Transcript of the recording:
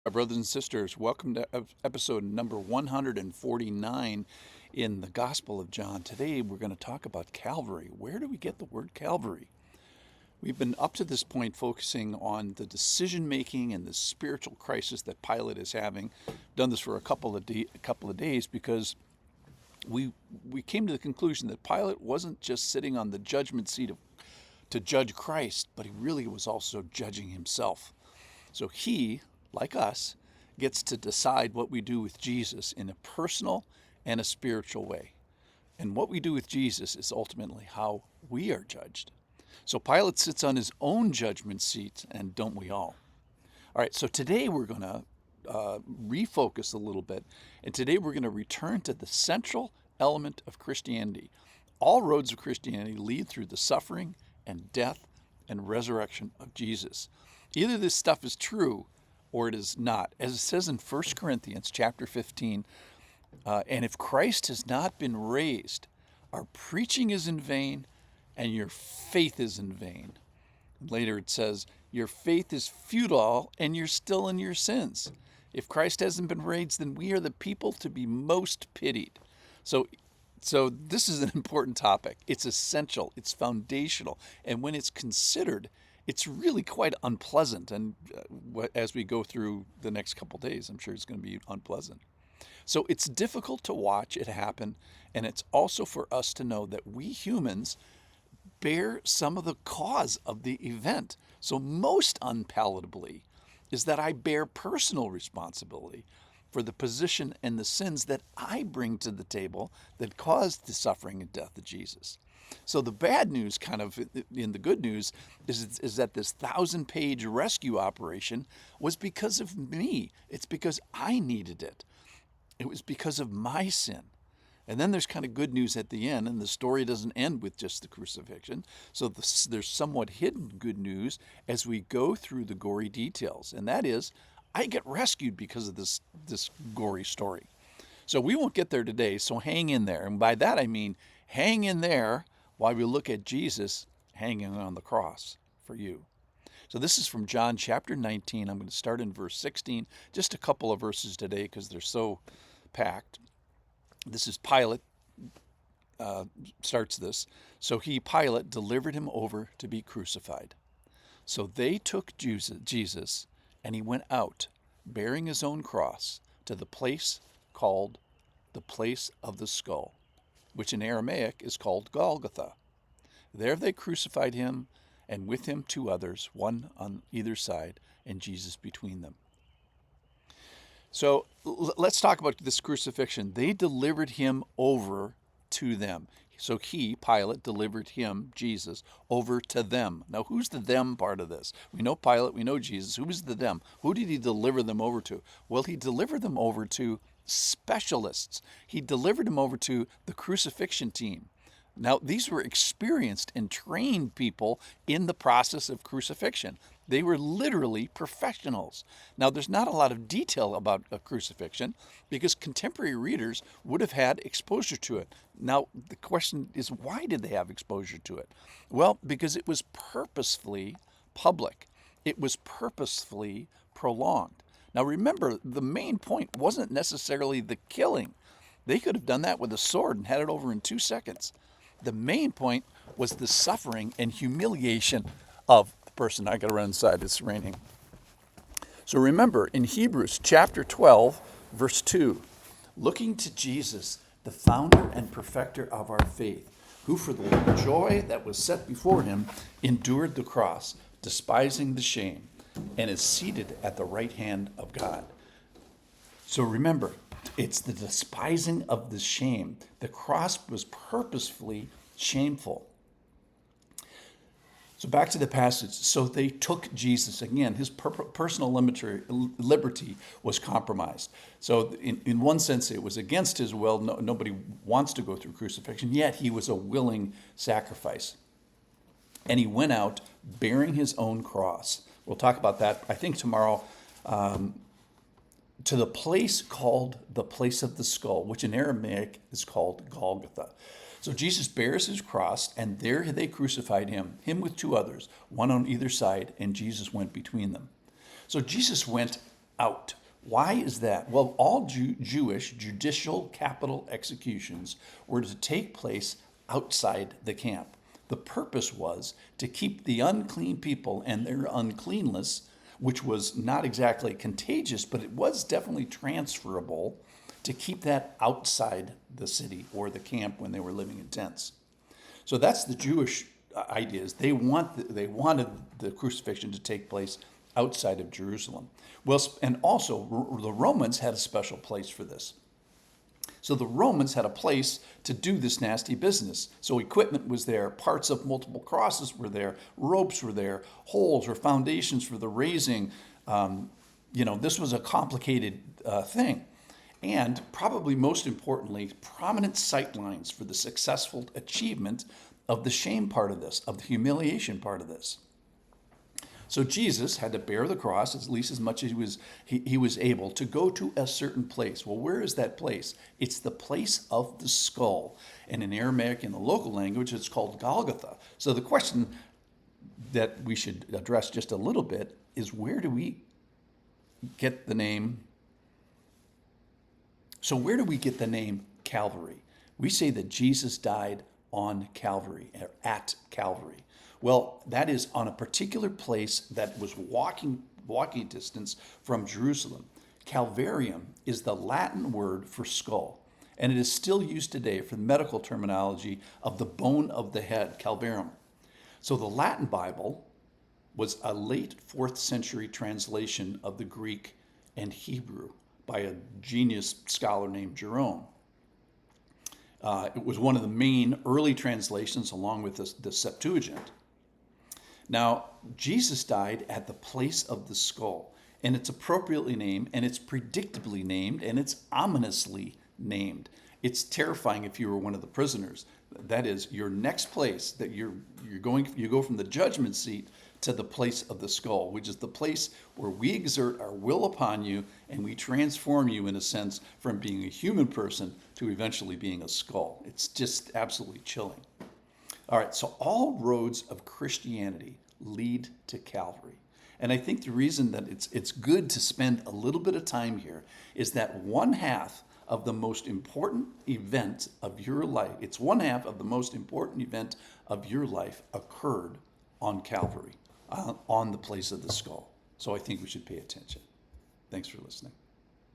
Our brothers and sisters, welcome to episode number 149 in the Gospel of John. Today we're going to talk about Calvary. Where do we get the word Calvary? We've been up to this point focusing on the decision making and the spiritual crisis that Pilate is having. Done this for a couple of days because we came to the conclusion that Pilate wasn't just sitting on the judgment seat to judge Christ, but he really was also judging himself. So he, like us, gets to decide what we do with Jesus in a personal and a spiritual way. And what we do with Jesus is ultimately how we are judged. So Pilate sits on his own judgment seat, and don't we all? All right, so today we're going to refocus a little bit, and today we're going to return to the central element of Christianity. All roads of Christianity lead through the suffering and death and resurrection of Jesus. Either this stuff is true or it is not. As it says in 1 Corinthians chapter 15, and if Christ has not been raised, our preaching is in vain and your faith is in vain. Later it says, your faith is futile and you're still in your sins. If Christ hasn't been raised, then we are the people to be most pitied. So this is an important topic. It's essential. It's foundational. And when it's considered, it's really quite unpleasant. And as we go through the next couple days, I'm sure it's going to be unpleasant. So it's difficult to watch it happen. And it's also for us to know that we humans bear some of the cause of the event. So most unpalatably is that I bear personal responsibility for the position and the sins that I bring to the table that caused the suffering and death of Jesus. So the bad news, kind of in the good news, is that this 1,000-page rescue operation was because of me. It's because I needed it. It was because of my sin. And then there's kind of good news at the end, and the story doesn't end with just the crucifixion. So there's somewhat hidden good news as we go through the gory details. And that is, I get rescued because of this gory story. So we won't get there today, so hang in there. And by that I mean, hang in there while we look at Jesus hanging on the cross for you. So this is from John chapter 19. I'm going to start in verse 16, just a couple of verses today because they're so packed. This is Pilate starts this. So Pilate, delivered him over to be crucified. So they took Jesus, and he went out, bearing his own cross, to the place called the place of the skull, which in Aramaic is called Golgotha. There they crucified him, and with him 2 others, one on either side, and Jesus between them. So let's talk about this crucifixion. They delivered him over to them. So Pilate, delivered him, Jesus, over to them. Now, who's the them part of this? We know Pilate, we know Jesus. Who was the them? Who did he deliver them over to? Well, he delivered them over to specialists. He delivered them over to the crucifixion team. Now, these were experienced and trained people in the process of crucifixion. They were literally professionals. Now, there's not a lot of detail about a crucifixion because contemporary readers would have had exposure to it. Now, the question is, why did they have exposure to it? Well, because it was purposefully public. It was purposefully prolonged. Now, remember, the main point wasn't necessarily the killing. They could have done that with a sword and had it over in 2 seconds. The main point was the suffering and humiliation of the person. I got to run inside, it's raining. So remember, in Hebrews chapter 12, verse 2, looking to Jesus, the founder and perfecter of our faith, who for the joy that was set before him endured the cross, despising the shame, and is seated at the right hand of God. So remember, it's the despising of the shame. The cross was purposefully shameful. So back to the passage. So they took Jesus. Again, his personal liberty was compromised. So in one sense, it was against his will. Nobody wants to go through crucifixion, yet he was a willing sacrifice. And he went out bearing his own cross. We'll talk about that, I think, tomorrow. To the place called the place of the skull, which in Aramaic is called Golgotha. So Jesus bears his cross, and there they crucified him with 2 others, one on either side, and Jesus went between them. So Jesus went out. Why is that? Well, all Jewish judicial capital executions were to take place outside the camp. The purpose was to keep the unclean people and their uncleanness, which was not exactly contagious, but it was definitely transferable, to keep that outside the city or the camp when they were living in tents. So that's the Jewish ideas. They wanted the crucifixion to take place outside of Jerusalem. Well, and also the Romans had a special place for this. So the Romans had a place to do this nasty business. So equipment was there, parts of multiple crosses were there, ropes were there, holes or foundations for the raising. This was a complicated thing. And probably most importantly, prominent sight lines for the successful achievement of the shame part of this, of the humiliation part of this. So Jesus had to bear the cross at least as much as he was able to go to a certain place. Well, where is that place? It's the place of the skull. And in Aramaic, in the local language, it's called Golgotha. So the question that we should address just a little bit is, where do we get the name? So where do we get the name Calvary? We say that Jesus died on Calvary, or at Calvary. Well, that is on a particular place that was walking distance from Jerusalem. Calvarium is the Latin word for skull, and it is still used today for the medical terminology of the bone of the head, calvarum. So the Latin Bible was a late 4th century translation of the Greek and Hebrew by a genius scholar named Jerome. It was one of the main early translations along with the Septuagint. Now, Jesus died at the place of the skull, and it's appropriately named, and it's predictably named, and it's ominously named. It's terrifying if you were one of the prisoners. That is, your next place that you go from the judgment seat to the place of the skull, which is the place where we exert our will upon you and we transform you, in a sense, from being a human person to eventually being a skull. It's just absolutely chilling. All right, so all roads of Christianity lead to Calvary. And I think the reason that it's good to spend a little bit of time here is that one half of the most important event of your life, it's one half of the most important event of your life occurred on Calvary, on the place of the skull. So I think we should pay attention. Thanks for listening.